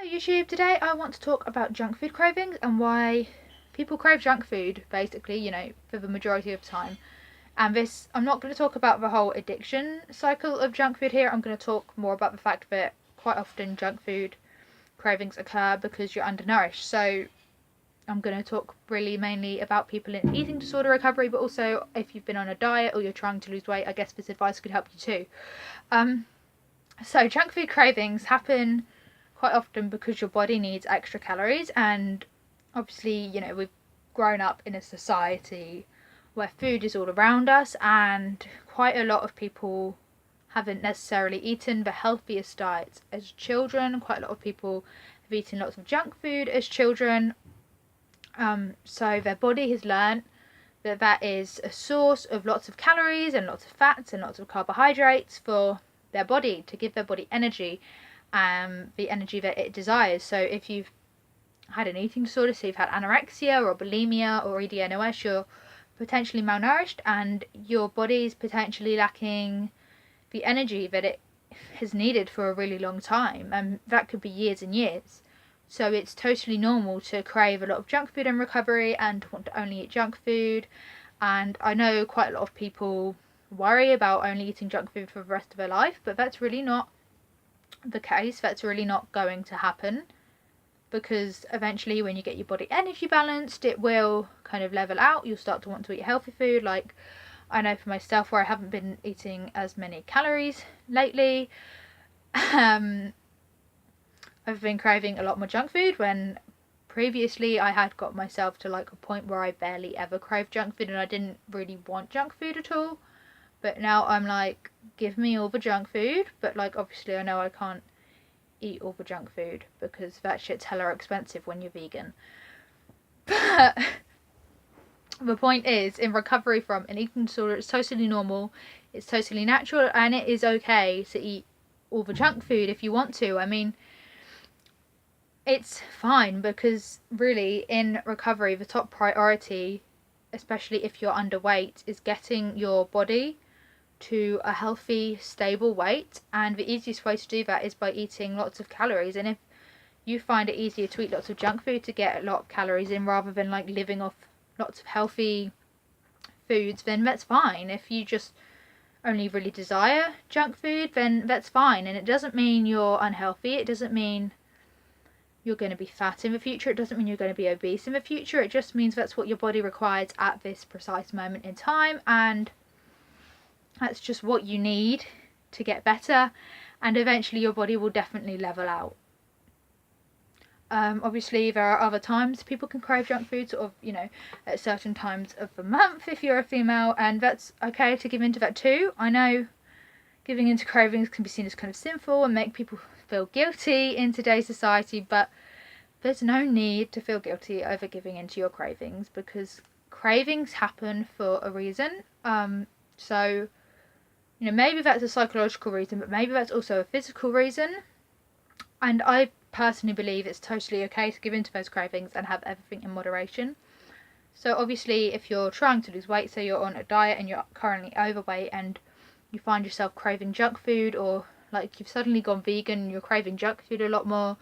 YouTube, today I want to talk about junk food cravings and why people crave junk food, basically, for the majority of the time. And I'm not going to talk about the whole addiction cycle of junk food here. I'm going to talk more about the fact that quite often junk food cravings occur because you're undernourished. So I'm going to talk really mainly about people in eating disorder recovery, but also if you've been on a diet or you're trying to lose weight, I guess this advice could help you too. So junk food cravings happen quite often because your body needs extra calories, and obviously, we've grown up in a society where food is all around us, and quite a lot of people haven't necessarily eaten the healthiest diets as children. Quite a lot of people have eaten lots of junk food as children, so their body has learnt that is a source of lots of calories and lots of fats and lots of carbohydrates for their body, to give their body energy, the energy that it desires. So if you've had an eating disorder, so you've had anorexia or bulimia or EDNOS, you're potentially malnourished and your body's potentially lacking the energy that it has needed for a really long time, and that could be years and years. So it's totally normal to crave a lot of junk food in recovery and to want to only eat junk food. And I know quite a lot of people worry about only eating junk food for the rest of their life, but that's really not the case. That's really not going to happen, because eventually when you get your body energy balanced, it will kind of level out. You'll start to want to eat healthy food. Like, I know for myself, where I haven't been eating as many calories lately, I've been craving a lot more junk food, when previously I had got myself to like a point where I barely ever craved junk food and I didn't really want junk food at all. But now I'm like, give me all the junk food, but like obviously I know I can't eat all the junk food because that shit's hella expensive when you're vegan. But the point is, in recovery from an eating disorder, it's totally normal, it's totally natural, and it is okay to eat all the junk food if you want to. I mean, it's fine, because really in recovery the top priority, especially if you're underweight, is getting your body to a healthy, stable weight, and the easiest way to do that is by eating lots of calories. And if you find it easier to eat lots of junk food to get a lot of calories in rather than like living off lots of healthy foods, then that's fine. If you just only really desire junk food, then that's fine, and it doesn't mean you're unhealthy, it doesn't mean you're going to be fat in the future, it doesn't mean you're going to be obese in the future. It just means that's what your body requires at this precise moment in time, and that's just what you need to get better, and eventually your body will definitely level out. Obviously there are other times people can crave junk food, sort of, at certain times of the month if you're a female, and that's okay to give into that too. I know giving into cravings can be seen as kind of sinful and make people feel guilty in today's society, but there's no need to feel guilty over giving into your cravings, because cravings happen for a reason. So maybe that's a psychological reason, but maybe that's also a physical reason, and I personally believe it's totally okay to give into those cravings and have everything in moderation. So obviously if you're trying to lose weight, so you're on a diet and you're currently overweight and you find yourself craving junk food, or like you've suddenly gone vegan and you're craving junk food a lot more,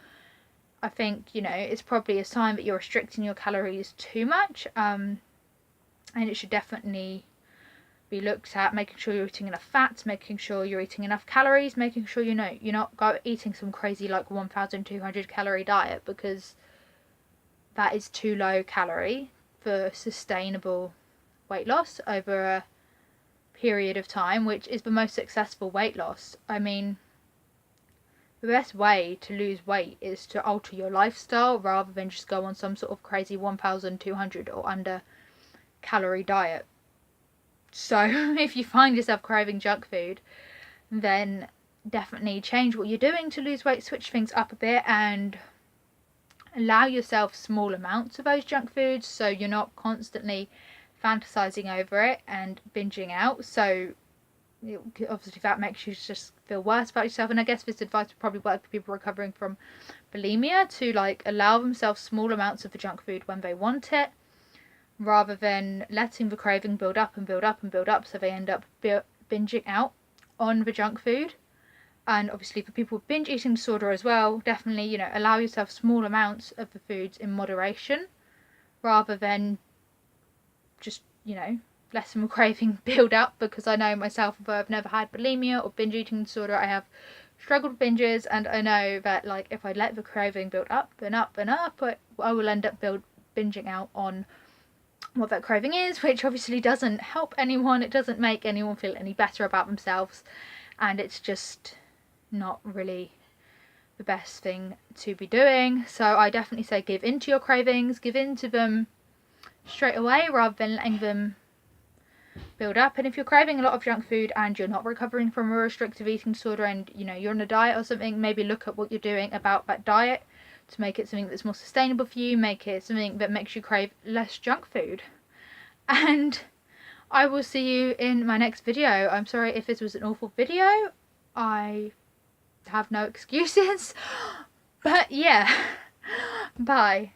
I think it's probably a sign that you're restricting your calories too much, and it should definitely be looked at, making sure you're eating enough fats, making sure you're eating enough calories, making sure you're not eating some crazy like 1,200 calorie diet, because that is too low calorie for sustainable weight loss over a period of time, which is the most successful weight loss. I mean, the best way to lose weight is to alter your lifestyle rather than just go on some sort of crazy 1,200 or under calorie diet. So if you find yourself craving junk food, then definitely change what you're doing to lose weight, switch things up a bit, and allow yourself small amounts of those junk foods so you're not constantly fantasizing over it and binging out. So obviously that makes you just feel worse about yourself, and I guess this advice would probably work for people recovering from bulimia, to like allow themselves small amounts of the junk food when they want it, rather than letting the craving build up and build up and build up, so they end up binging out on the junk food. And obviously for people with binge eating disorder as well, definitely, you know, allow yourself small amounts of the foods in moderation rather than just, you know, letting the craving build up. Because I know myself, although I've never had bulimia or binge eating disorder, I have struggled with binges, and I know that like if I let the craving build up and up and up, I will end up binging out on what that craving is, which obviously doesn't help anyone. It doesn't make anyone feel any better about themselves, and it's just not really the best thing to be doing. So I definitely say give in to your cravings, give in to them straight away rather than letting them build up. And if you're craving a lot of junk food and you're not recovering from a restrictive eating disorder, and you know you're on a diet or something, maybe look at what you're doing about that diet to make it something that's more sustainable for you, make it something that makes you crave less junk food. And I will see you in my next video. I'm sorry if this was an awful video. I have no excuses. But yeah, bye.